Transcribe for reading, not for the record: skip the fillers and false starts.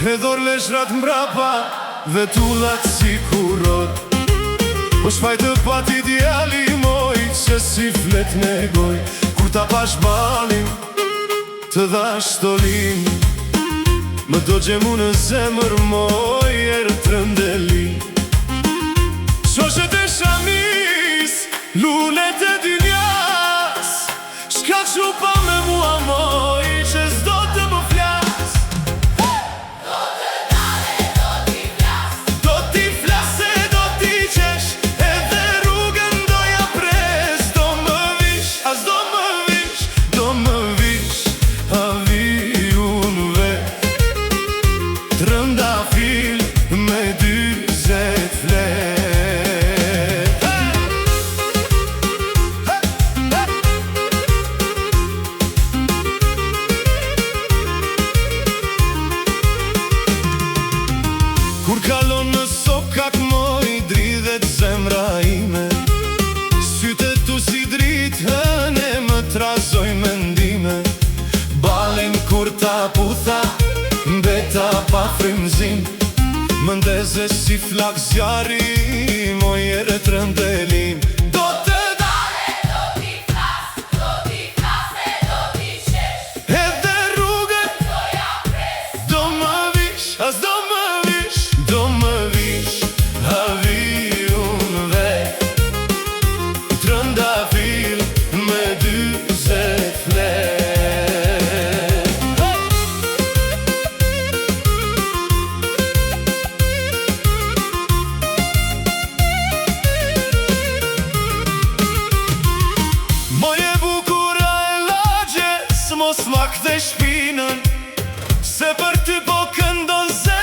Hedhor leshrat mbrapa dhe tullat si kuror. Po shfajtë pati djali moj që si flet negoj. Kur ta pash balin të dhash stolin, më do gjemu në zemër moj erë trëndelin. Shoshet e shamis, lunet e dynjas, shka qupa me mua moj që zdo të më flas. Kur kalon në sokak moj, dridhet zemra ime. Sytë tu si dritën e më trazoj mendime. Balin kur ta putha, mbeta pa frymzim. Më ndeze si flak zjari, moj erë trëndelin. Do të dale, do t'i flas, do t'i flas e do t'i qesh. Edhe rrugën do ja pres, do më vish, as do më vish. Do më vish, havi unë ve, trëndafil me 40 flet. Moje bukura e lagje, s'mos ma kthej shpinën, se për ty po këndon zemër.